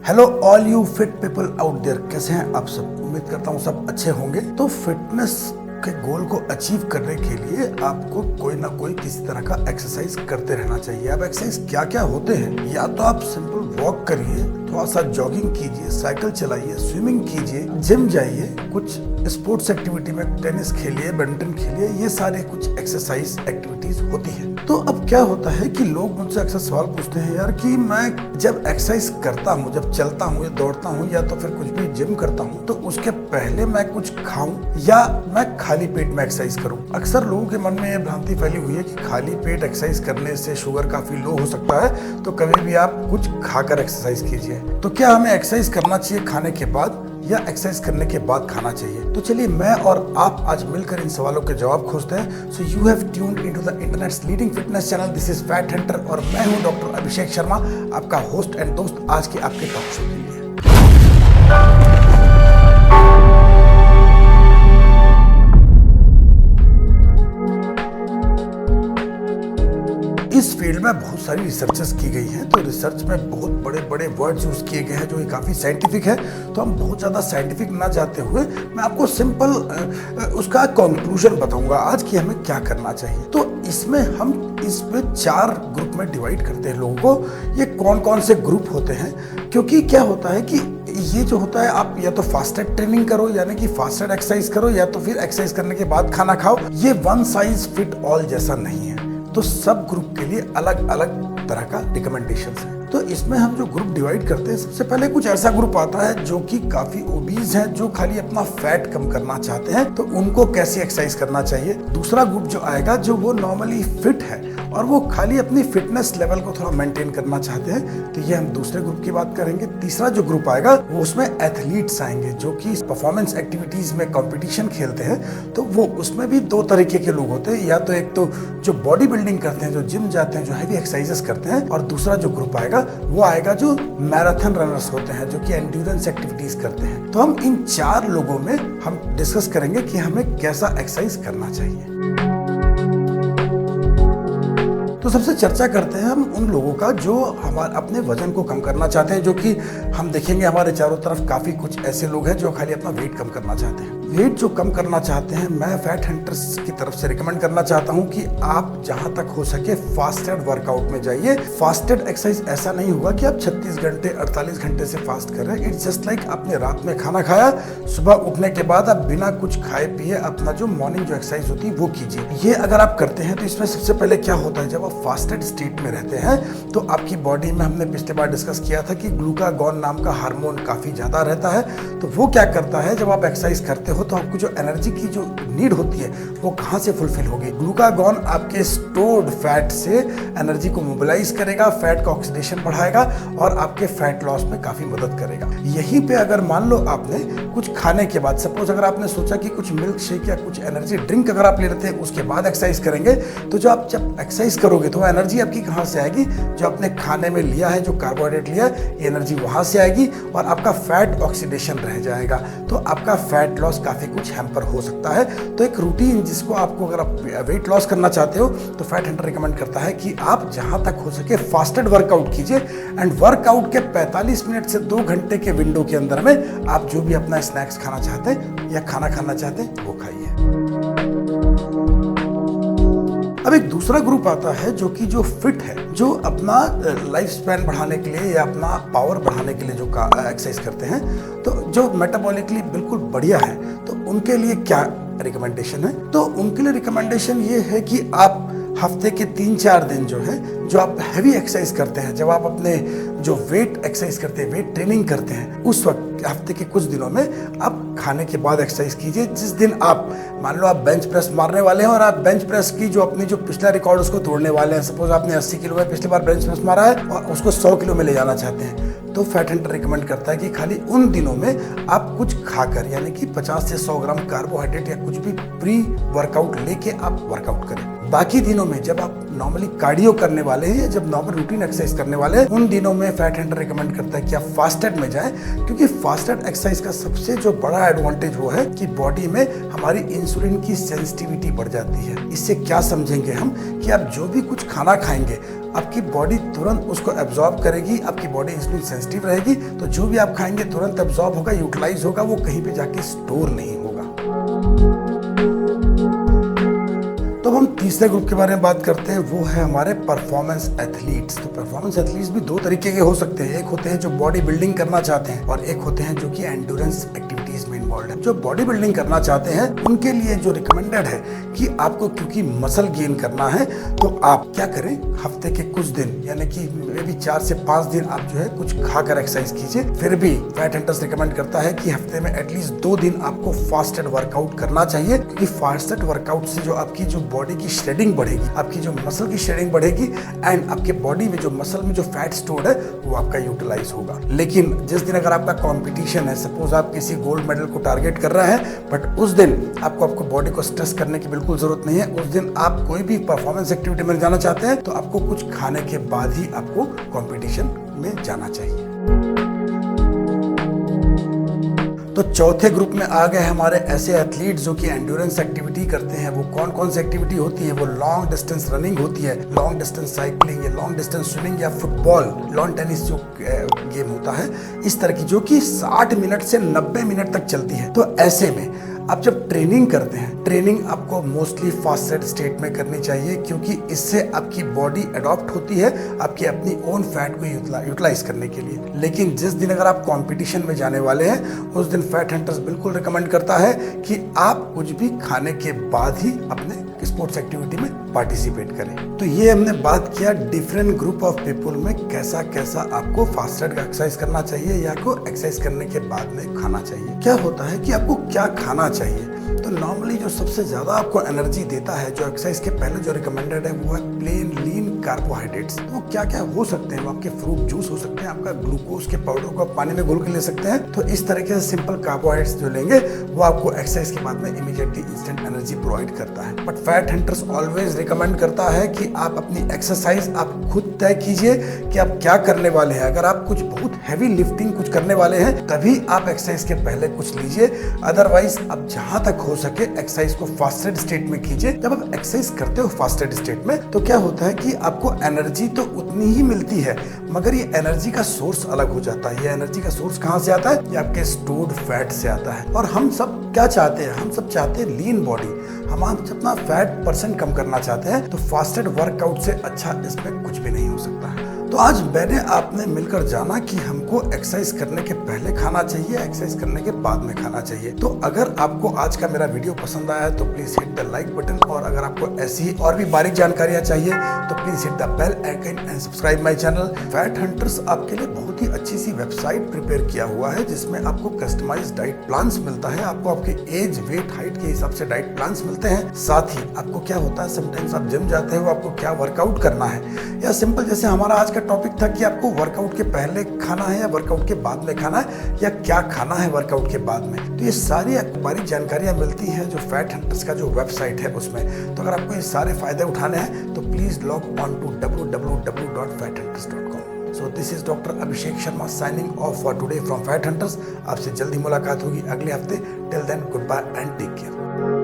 Hello all you fit people out there, कैसे हैं आप सब। उम्मीद करता हूँ सब अच्छे होंगे। तो फिटनेस के गोल को अचीव करने के लिए आपको कोई ना कोई किसी तरह का एक्सरसाइज करते रहना चाहिए। अब एक्सरसाइज क्या क्या होते हैं, या तो आप सिंपल वॉक करिए, थोड़ा सा जॉगिंग कीजिए, साइकिल चलाइए, स्विमिंग कीजिए, जिम जाइए, कुछ स्पोर्ट्स एक्टिविटी में टेनिस खेलिए, बैडमिंटन खेलिए, ये सारे कुछ एक्सरसाइज एक्टिविटीज होती है। तो अब क्या होता है कि लोग मुझसे अक्सर सवाल पूछते हैं, यार कि मैं जब एक्सरसाइज करता हूँ, जब चलता हूँ या दौड़ता हूँ या तो फिर कुछ भी जिम करता हूँ, तो उसके पहले मैं कुछ खाऊं या मैं खाली पेट में एक्सरसाइज करूं। अक्सर लोगों के मन में यह भ्रांति फैली हुई है कि खाली पेट एक्सरसाइज करने से शुगर काफी लो हो सकता है, तो कभी भी आप कुछ खाकर एक्सरसाइज कीजिए। तो क्या हमें एक्सरसाइज करना चाहिए खाने के बाद या एक्सरसाइज करने के बाद खाना चाहिए? तो चलिए मैं और आप आज मिलकर इन सवालों के जवाब खोजते हैं। So you have tuned into the internets leading fitness channel. This is fat Hunter और मैं हूं डॉक्टर अभिषेक शर्मा, आपका होस्ट एंड दोस्त आज के आपके टॉक शो के लिए। इस फील्ड में बहुत सारी रिसर्चेस की गई हैं, तो रिसर्च में बहुत बड़े बड़े वर्ड्स यूज किए गए हैं जो काफ़ी साइंटिफिक है। तो हम बहुत ज़्यादा साइंटिफिक ना जाते हुए मैं आपको सिंपल उसका कंक्लूजन बताऊंगा आज कि हमें क्या करना चाहिए। तो इसमें हम इसमें 4 ग्रुप में डिवाइड करते हैं लोगों को। ये कौन कौन से ग्रुप होते हैं, क्योंकि क्या होता है कि ये जो होता है, आप या तो फास्टेड ट्रेनिंग करो, यानी कि फास्टेड एक्सरसाइज करो, या तो फिर एक्सरसाइज करने के बाद खाना खाओ। ये वन साइज फिट ऑल जैसा नहीं है, तो सब ग्रुप के लिए अलग अलग तरह का रिकमेंडेशंस है। तो इसमें हम जो ग्रुप डिवाइड करते हैं, सबसे पहले कुछ ऐसा ग्रुप आता है जो कि काफी ओबीज है, जो खाली अपना फैट कम करना चाहते हैं, तो उनको कैसे एक्सरसाइज करना चाहिए। दूसरा ग्रुप जो आएगा, जो वो नॉर्मली फिट है और वो खाली अपनी फिटनेस लेवल को थोड़ा मेंटेन करना चाहते हैं, तो ये हम दूसरे ग्रुप की बात करेंगे। तीसरा जो ग्रुप आएगा वो उसमें एथलीट्स आएंगे जो कि परफॉर्मेंस एक्टिविटीज में कंपटीशन खेलते हैं, तो वो उसमें भी 2 तरीके के लोग होते हैं। या तो एक तो जो बॉडी बिल्डिंग करते हैं, जो जिम जाते हैं, जो हैवी एक्सरसाइजेस करते हैं, और दूसरा जो ग्रुप आएगा वो आएगा जो मैराथन रनर्स होते हैं, जो कि एंड्योरेंस एक्टिविटीज करते हैं। तो हम इन 4 लोगों में हम डिस्कस करेंगे कि हमें कैसा एक्सरसाइज करना चाहिए। तो सबसे चर्चा करते हैं हम उन लोगों का जो हमारे अपने वजन को कम करना चाहते हैं, जो कि हम देखेंगे हमारे चारों तरफ काफी कुछ ऐसे लोग हैं जो खाली अपना वेट कम करना चाहते हैं। वेट जो कम करना चाहते हैं, मैं फैट हंटर्स की तरफ से रिकमेंड करना चाहता हूं कि आप जहां तक हो सके फास्टेड वर्कआउट में जाइए। फास्टेड एक्सरसाइज ऐसा नहीं हुआ कि आप 36 घंटे 48 घंटे से फास्ट कर रहे हैं। इट्स जस्ट लाइक आपने रात में खाना खाया, सुबह उठने के बाद आप बिना कुछ खाए पिए अपना जो मॉर्निंग जो एक्सरसाइज होती है वो कीजिए। ये अगर आप करते हैं तो इसमें सबसे पहले क्या होता है, जब आप फास्टेड स्टेट में रहते हैं तो आपकी बॉडी में, हमने पिछले बार डिस्कस किया था कि ग्लूकागॉन नाम का हार्मोन काफी ज्यादा रहता है। तो वो क्या करता है, जब आप एक्सरसाइज करते हो तो आपको जो एनर्जी की जो नीड होती है वो कहां से फुलफिल होगी। ग्लूकागॉन आपके स्टोर्ड फैट से एनर्जी को मोबिलाइज करेगा, फैट का ऑक्सीडेशन बढ़ाएगा और आपके फैट लॉस में काफी मदद करेगा। यहीं पे अगर मान लो आपने कुछ खाने के बाद, सपोज अगर आपने सोचा कि कुछ मिल्क शेक या कुछ एनर्जी ड्रिंक अगर आप ले लेते हैं, उसके बाद एक्सरसाइज करेंगे, तो जो आप जब एक्सरसाइज करोगे तो एनर्जी आपकी कहां से आएगी, जो आपने खाने में लिया है, जो कार्बोहाइड्रेट लिया है, ये एनर्जी वहां से आएगी और आपका फैट ऑक्सीडेशन रह जाएगा। तो आपका फैट लॉस काफी कुछ हैम्पर हो सकता है। तो एक रूटीन जिसको आपको, अगर आप वेट लॉस करना चाहते हो तो फैट हंटर रिकमेंड करता है कि आप जहां तक हो सके फास्टेड वर्कआउट कीजिए, एंड वर्कआउट के 45 मिनट से 2 घंटे के विंडो के अंदर में आप जो भी अपना स्नैक्स खाना चाहते हैं या खाना खाना चाहते हैं वो खाइए। अब एक दूसरा ग्रुप आता है जो कि जो फिट है, जो अपना लाइफ स्पैन बढ़ाने के लिए या अपना पावर बढ़ाने के लिए जो एक्सरसाइज करते हैं, तो जो मेटाबॉलिकली बिल्कुल बढ़िया है, तो उनके लिए क्या रिकमेंडेशन है। तो उनके लिए रिकमेंडेशन ये है कि आप हफ्ते के 3-4 दिन जो है, जो आप हैवी एक्सरसाइज करते हैं, जब आप अपने जो वेट एक्सरसाइज करते हैं, वेट ट्रेनिंग करते हैं, उस वक्त हफ्ते के कुछ दिनों में आप खाने के बाद एक्सरसाइज कीजिए। जिस दिन आप, मान लो आप बेंच प्रेस मारने वाले हैं और आप बेंच प्रेस की जो अपनी जो पिछला रिकॉर्ड उसको तोड़ने वाले हैं, सपोज आपने 80 किलो में पिछली बार बेंच प्रेस मारा है और उसको 100 किलो में ले जाना चाहते हैं, तो फैट हंटर रिकमेंड करता है कि खाली उन दिनों में आप कुछ खाकर, यानी कि 50 से 100 ग्राम कार्बोहाइड्रेट या कुछ भी प्री वर्कआउट लेके आप वर्कआउट करें। बाकी दिनों में जब आप नॉर्मली कार्डियो करने वाले हैं या जब नॉर्मल रूटीन एक्सरसाइज करने वाले हैं, उन दिनों में फैट हंटर रिकमेंड करता है कि आप फास्टेड में जाएं, क्योंकि फास्टेड एक्सरसाइज का सबसे जो बड़ा एडवांटेज वो है कि बॉडी में हमारी इंसुलिन की सेंसिटिविटी बढ़ जाती है। इससे क्या समझेंगे हम कि आप जो भी कुछ खाना खाएंगे आपकी बॉडी तुरंत उसको एब्जॉर्ब करेगी, आपकी बॉडी इंसुलिन सेंसिटिव रहेगी, तो जो भी आप खाएंगे तुरंत एब्जॉर्ब होगा, यूटिलाइज होगा, वो कहीं पे जाके स्टोर नहीं होगा। तो हम तीसरे ग्रुप के बारे में बात करते हैं, वो है हमारे परफॉर्मेंस एथलीट्स। तो परफॉर्मेंस एथलीट्स भी दो तरीके के हो सकते हैं, एक होते हैं जो बॉडी बिल्डिंग करना चाहते हैं और एक होते हैं जो कि एंड्योरेंस एक्टिविटीज में इन्वॉल्व है। जो बॉडी बिल्डिंग करना चाहते हैं उनके लिए जो रिकमेंडेड है कि आपको क्योंकि मसल गेन करना है तो आप क्या करें, हफ्ते के कुछ दिन यानी कि मे भी 4 से 5 दिन आप जो है कुछ खाकर एक्सरसाइज कीजिए। फिर भी फैट हंटर्स रिकमेंड करता है कि हफ्ते में एटलीस्ट 2 दिन आपको फास्टेड वर्कआउट करना चाहिए, क्योंकि फास्टेड वर्कआउट से जो आपकी जो बॉडी की श्रेडिंग बढ़ेगी, आपकी जो मसल की श्रेडिंग बढ़ेगी एंड आपके बॉडी में जो मसल में जो फैट स्टोर्ड है वो आपका यूटिलाइज होगा। लेकिन जिस दिन अगर आपका कंपटीशन है, सपोज आप किसी गोल्ड मेडल को टारगेट कर रहे हैं, बट उस दिन आपको बॉडी को स्ट्रेस करने की बिल्कुल जरूरत नहीं है। उस दिन आप कोई भी परफॉर्मेंस एक्टिविटी में जाना चाहते हैं तो आपको कुछ खाने के बाद ही आपको कंपटीशन में जाना चाहिए। तो चौथे ग्रुप में आ गए हमारे ऐसे एथलीट जो कि एंड्योरेंस एक्टिविटी करते हैं। वो कौन कौन सी एक्टिविटी होती है? वो लॉन्ग डिस्टेंस रनिंग होती है, लॉन्ग डिस्टेंस साइकिलिंग या लॉन्ग डिस्टेंस स्विमिंग या फुटबॉल, लॉन टेनिस जो गेम होता है, इस तरह की जो कि 60 मिनट से 90 मिनट तक चलती है। तो ऐसे में आप जब ट्रेनिंग करते हैं, ट्रेनिंग आपको मोस्टली फास्टेड स्टेट में करनी चाहिए, क्योंकि इससे आपकी बॉडी अडॉप्ट होती है आपकी अपनी ओन फैट को यूटिलाइज करने के लिए। लेकिन जिस दिन अगर आप कंपटीशन में जाने वाले हैं उस दिन फैट हंटर्स बिल्कुल रिकमेंड करता है कि आप कुछ भी खाने के बाद ही अपने स्पोर्ट्स एक्टिविटी में पार्टिसिपेट करें। तो ये हमने बात किया डिफरेंट ग्रुप ऑफ पीपल में कैसा कैसा आपको फास्टेड एक्सरसाइज करना चाहिए या को एक्सरसाइज करने के बाद में खाना चाहिए। क्या होता है कि आपको क्या खाना चाहिए? तो नॉर्मली जो सबसे ज्यादा आपको एनर्जी देता है, जो एक्सरसाइज के पहले जो रिकमेंडेड है, वो है प्लेन लीन कार्बोहाइड्रेट्स। तो क्या क्या हो सकते हैं? वो आपके फ्रूट जूस हो सकते हैं, आपका ग्लूकोज के पाउडर को आप पानी में घोल के ले सकते हैं। तो इस तरीके से सिंपल कार्बोहाइड्रेट्स जो लेंगे वो आपको एक्सरसाइज के बाद में इमीडिएटली इंस्टेंट एनर्जी प्रोवाइड करता है। But fat hunters always recommend करता है कि आप अपनी एक्सरसाइज आप खुद तय कीजिए कि आप क्या करने वाले हैं। अगर आप कुछ बहुत हैवी लिफ्टिंग कुछ करने वाले हैं तभी आप एक्सरसाइज के पहले कुछ लीजिए, अदरवाइज आप जहां तक हो सके एक्सरसाइज को फास्टेड स्टेट में कीजिए। जब आप एक्सरसाइज करते हो फास्टेड स्टेट में तो क्या होता है कि आपको एनर्जी तो उतनी ही मिलती है, मगर ये एनर्जी का सोर्स अलग हो जाता है। ये एनर्जी का सोर्स कहां से आता है? ये आपके स्टोर्ड फैट से आता है। और हम सब क्या चाहते हैं? हम सब चाहते हैं लीन बॉडी, हम अपना फैट परसेंट कम करना चाहते हैं। तो फास्टेड वर्कआउट से अच्छा इसमें कुछ भी नहीं हो सकता है। तो आज मैंने आपने मिलकर जाना कि हमको एक्सरसाइज करने के पहले खाना चाहिए, एक्सरसाइज करने के बाद में खाना चाहिए। तो अगर आपको आज का मेरा वीडियो पसंद आया तो please hit the like button, और अगर आपको ऐसी और भी बारीक जानकारियां चाहिए तो please hit the bell icon and subscribe my channel. Fat Hunters आपके लिए बहुत ही अच्छी सी वेबसाइट प्रिपेयर किया हुआ है जिसमें आपको कस्टमाइज्ड डाइट प्लान्स मिलता है। आपको आपके एज, वेट, हाइट के हिसाब से डाइट प्लान्स मिलते हैं। साथ ही आपको क्या होता है, समटाइम्स आप जिम जाते हो, आपको क्या वर्कआउट करना है, या सिंपल जैसे हमारा आज का टॉपिक था कि आपको वर्कआउट के पहले खाना है या वर्कआउट के बाद में खाना है, या क्या खाना है वर्कआउट के बाद में। तो ये सारी बारीक जानकारियां मिलती हैं जो फैट हंटर्स का जो वेबसाइट है उसमें। तो अगर आपको ये सारे फायदे उठाने हैं तो please log on to www.fathunters.com। So this is Dr. Abhishek Sharma signing off for today from Fat Hunters। आपसे जल्दी मुलाकात होगी अगले हफ्ते। Till then, goodbye and take care।